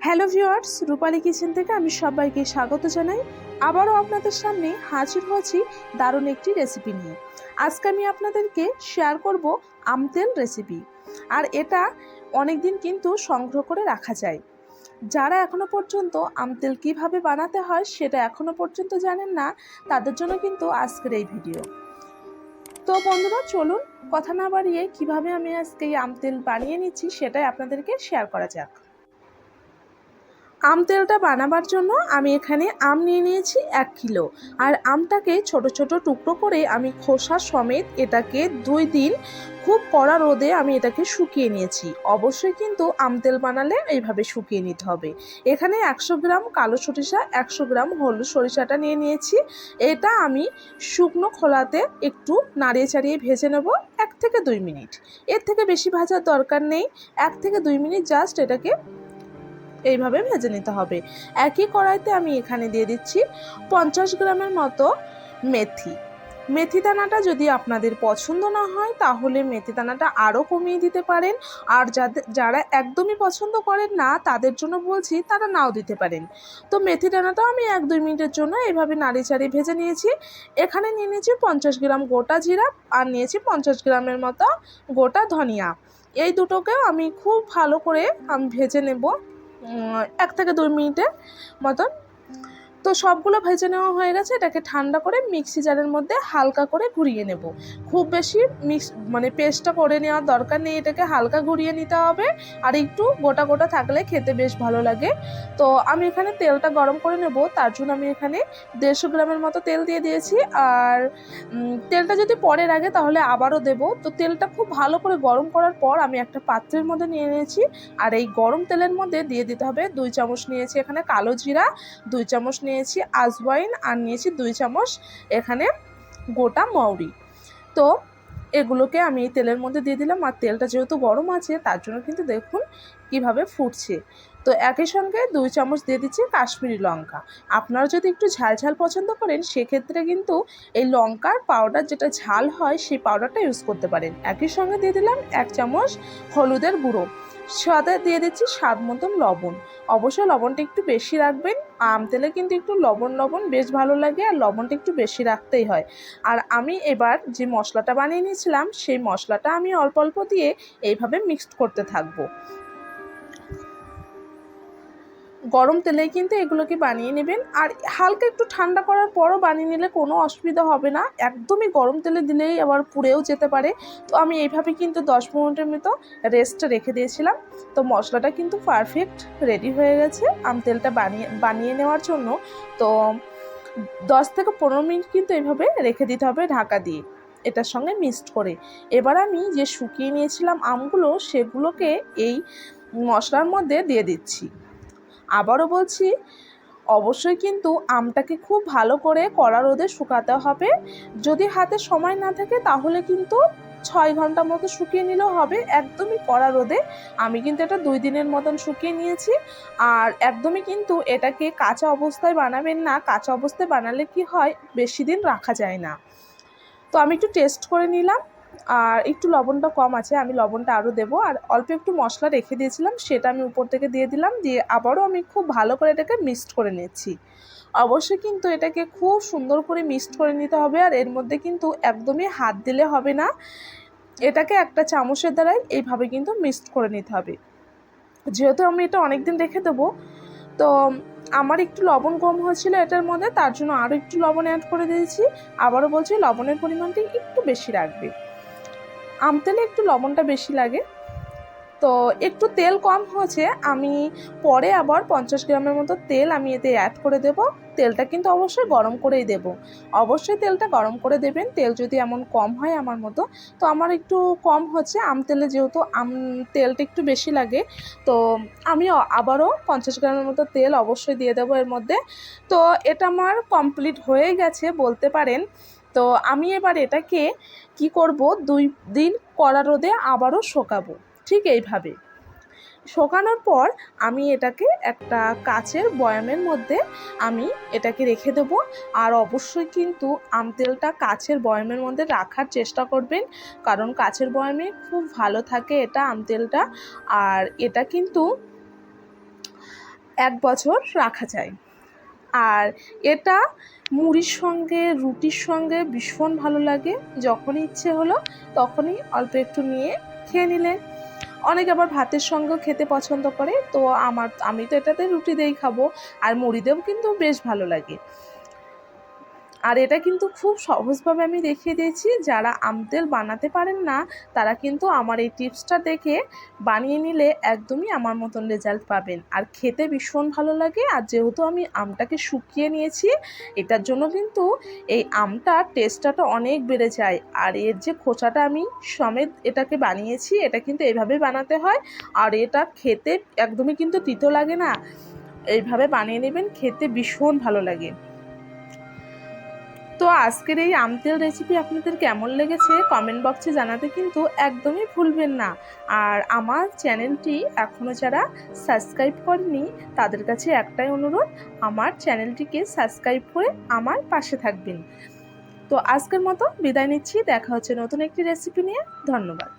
Hello viewers, রূপালী kitchen থেকে আমি সবাইকে স্বাগত জানাই। আবারও আপনাদের সামনে হাজির হয়েছি দারুণ একটি রেসিপি নিয়ে। আজকে আমি আপনাদেরকে শেয়ার করব আমতেল রেসিপি। আর এটা অনেক দিন কিন্তু সংগ্রহ করে রাখা যায়। যারা এখনো পর্যন্ত আমতেল কিভাবে বানাতে হয় সেটা এখনো পর্যন্ত জানেন না, তাদের জন্য কিন্তু আজকের এই ভিডিও। তো বন্ধুরা, চলুন কথা না বাড়িয়ে কিভাবে আমি আজকে এই আমতেল বানিয়ে নিচ্ছি সেটাই আপনাদেরকে শেয়ার করা যাক। আম তেলটা বানাবার জন্য আমি এখানে আম নিয়ে নিয়েছি 1 কিলো। আর আমটাকে ছোট ছোট টুকরো করে আমি খোসা সমেত এটাকে 2 দিন খুব কড়া রোদে আমি এটাকে শুকিয়ে নিয়েছি। অবশ্যই কিন্তু আম তেল বানালে এইভাবে শুকিয়ে নিতে হবে। এখানে 100 গ্রাম কালো সরিষা, 100 গ্রাম হলুদ সরিষাটা নিয়ে নিয়েছি। এটা আমি শুকনো খোলাতে একটু নাড়িয়ে চাড়িয়ে ভেজে নেব 1 থেকে 2 মিনিট। এর থেকে বেশি ভাজার দরকার নেই, 1 থেকে 2 মিনিট জাস্ট এটাকে এইভাবে ভেজে নিতে হবে। একই কড়াইতে আমি এখানে দিয়ে দিচ্ছি 50 গ্রামের মতো মেথি। মেথি দানাটা যদি আপনাদের পছন্দ না হয় তাহলে মেথি দানাটা আরও কমিয়ে দিতে পারেন। আর যারা একদমই পছন্দ করেন না তাদের জন্য বলছি, তারা নাও দিতে পারেন। তো মেথি দানাটাও আমি 1-2 মিনিটের জন্য এইভাবে নাড়িয়ে চাড়িয়ে ভেজে নিয়েছি। এখানে নিয়ে নিয়েছি 50 গ্রাম গোটা জিরা আর নিয়েছি 50 গ্রামের মতো গোটা ধনিয়া। এই দুটোকেও আমি খুব ভালো করে আমি ভেজে নেব 1 থেকে 2 মিনিটের মতন। তো সবগুলো ভেজে নেওয়া হয়ে গেছে। এটাকে ঠান্ডা করে মিক্সি জারের মধ্যে হালকা করে ঘুরিয়ে নেব। খুব বেশি পেস্টটা করে নেওয়ার দরকার নেই, এটাকে হালকা ঘুরিয়ে নিতে হবে। আর একটু গোটা গোটা থাকলে খেতে বেশ ভালো লাগে। তো আমি এখানে তেলটা গরম করে নেব, তার জন্য আমি এখানে 150 গ্রামের মতো তেল দিয়ে দিয়েছি। আর তেলটা যদি পরে লাগে তাহলে আবারও দেব। তো তেলটা খুব ভালো করে গরম করার পর আমি একটা পাত্রের মধ্যে নিয়ে নিয়েছি। আর এই গরম তেলের মধ্যে দিয়ে দিতে হবে 2 চামচ নিয়েছি এখানে কালো জিরা, 2 চামচ নিয়েছি আজওয়াইন, আর নিয়েছি 2 চামচ এখানে গোটা মৌরি। তো এগুলোকে আমি এই তেলের মধ্যে দিয়ে দিলাম। আর তেলটা যেহেতু গরম আছে তার জন্য কিন্তু দেখুন কিভাবে ফুটছে। তো একই সঙ্গে 2 চামচ দিয়ে দিচ্ছি কাশ্মীরি লঙ্কা। আপনারা যদি একটু ঝাল ঝাল পছন্দ করেন সেক্ষেত্রে কিন্তু এই লঙ্কার পাউডার, যেটা ঝাল হয় সেই পাউডারটা ইউজ করতে পারেন। একই সঙ্গে দিয়ে দিলাম 1 চামচ হলুদের গুঁড়ো। সাথে দিয়ে দিচ্ছি স্বাদ মতন লবণ। অবশ্যই লবণটা একটু বেশি রাখবেন। আম তেলে কিন্তু একটু লবণ লবণ বেশ ভালো লাগে, আর লবণটা একটু বেশি রাখতেই হয়। আর আমি এবার যে মশলাটা বানিয়ে নিয়েছিলাম সেই মশলাটা আমি অল্প অল্প দিয়ে এইভাবে মিক্সড করতে থাকবো। গরম তেলেই কিন্তু এগুলোকে বানিয়ে নেবেন। আর হালকা একটু ঠান্ডা করার পরও বানিয়ে নিলে কোনো অসুবিধা হবে না। একদমই গরম তেলে দিলেই আবার পুড়েও যেতে পারে। তো আমি এইভাবে কিন্তু 10 মিনিটের মতো রেস্টে রেখে দিয়েছিলাম। তো মশলাটা কিন্তু পারফেক্ট রেডি হয়ে গেছে আম তেলটা বানিয়ে নেওয়ার জন্য। তো 10 থেকে 15 মিনিট কিন্তু এইভাবে রেখে দিতে হবে ঢাকা দিয়ে, এটার সঙ্গে মিক্সড করে। এবার আমি যে শুকিয়ে নিয়েছিলাম আমগুলো সেগুলোকে এই মশলার মধ্যে দিয়ে দিচ্ছি। আবারও বলছি, অবশ্যই কিন্তু আমটাকে খুব ভালো করে কড়া রোদে শুকাতে হবে। যদি হাতে সময় না থাকে তাহলে কিন্তু 6 ঘন্টা মতো শুকিয়ে নিলেও হবে, একদমই কড়া রোদে। আমি কিন্তু এটা 2 দিনের মতন শুকিয়ে নিয়েছি। আর একদমই কিন্তু এটাকে কাঁচা অবস্থায় বানাবেন না, কাঁচা অবস্থায় বানালে কি হয়, বেশি দিন রাখা যায় না। তো আমি একটু টেস্ট করে নিলাম, আর একটু লবণটা কম আছে, আমি লবণটা আরও দেবো। আর অল্প একটু মশলা রেখে দিয়েছিলাম সেটা আমি উপর থেকে দিয়ে দিলাম। দিয়ে আবারও আমি খুব ভালো করে এটাকে মিক্সড করে নিচ্ছি। অবশ্যই কিন্তু এটাকে খুব সুন্দর করে মিক্সড করে নিতে হবে। আর এর মধ্যে কিন্তু একদমই হাত দিলে হবে না, এটাকে একটা চামচের দ্বারাই এইভাবে কিন্তু মিক্সড করে নিতে হবে। যেহেতু আমি এটা অনেক দিন রেখে দেবো, তো আমার একটু লবণ কম হয়েছিল এটার মধ্যে, তার জন্য আরও একটু লবণ অ্যাড করে দিয়েছি। আবারও বলছি, লবণের পরিমাণটি একটু বেশি রাখবে। আম তেলে একটু লবণটা বেশি লাগে। তো একটু তেল কম হয়েছে, আমি পরে আবার 50 গ্রামের মতো তেল আমি এতে অ্যাড করে দেব। তেলটা কিন্তু অবশ্যই গরম করেই দেব। অবশ্যই তেলটা গরম করে দেবেন। তেল যদি এমন কম হয় আমার মতো, তো আমার একটু কম হচ্ছে আম তেলে, যেহেতু তেলটা একটু বেশি লাগে। তো আমি আবারও 50 গ্রামের মতো তেল অবশ্যই দিয়ে দেবো এর মধ্যে। তো এটা আমার কমপ্লিট হয়ে গেছে বলতে পারেন। তো আমি এবার এটাকে কি করব, 2 দিন কড়া রোদে আবারও শুকাবো। ঠিক এইভাবে শুকানোর পর আমি এটাকে একটা কাচের বয়ামের মধ্যে আমি এটাকে রেখে দেব। আর অবশ্যই কিন্তু আম তেলটা কাচের বয়ামের মধ্যে রাখার চেষ্টা করবেন, কারণ কাচের বয়ামে খুব ভালো থাকে এটা আম তেলটা। আর এটা কিন্তু 1 বছর রাখা যায়। আর এটা মুড়ির সঙ্গে, রুটির সঙ্গে ভীষণ ভালো লাগে। যখনই ইচ্ছে হলো তখনই অল্প একটু নিয়ে খেয়ে নিলেন। অনেকে আবার ভাতের সঙ্গেও খেতে পছন্দ করে, তো আমি তো এটাতে রুটি দিয়েই খাবো, আর মুড়ি দিয়েও কিন্তু বেশ ভালো লাগে। আর এটা কিন্তু খুব সহজভাবে আমি দেখিয়ে দিয়েছি। যারা আম তেল বানাতে পারেন না তারা কিন্তু আমার এই টিপসটা দেখে বানিয়ে নিলে একদমই আমার মতন রেজাল্ট পাবেন। আর খেতে ভীষণ ভালো লাগে। আর যেহেতু আমি আমটাকে শুকিয়ে নিয়েছি, এটার জন্য কিন্তু এই আমটার টেস্টটা অনেক বেড়ে যায়। আর এর যে খোসাটা আমি সমেত এটাকে বানিয়েছি, এটা কিন্তু এইভাবে বানাতে হয়। আর এটা খেতে একদমই কিন্তু তিতো লাগে না। এইভাবে বানিয়ে নেবেন, খেতে ভীষণ ভালো লাগে। তো আজকের এই আম তেল রেসিপি আপনাদের কেমন লেগেছে কমেন্ট বক্সে জানাতে কিন্তু একদমই ভুলবেন না। আর আমার চ্যানেলটি এখনও যারা সাবস্ক্রাইব করেনি তাদের কাছে একটাই অনুরোধ, আমার চ্যানেলটিকে সাবস্ক্রাইব করে আমার পাশে থাকবেন। তো আজকের মতো বিদায় নিচ্ছি, দেখা হচ্ছে নতুন একটি রেসিপি নিয়ে। ধন্যবাদ।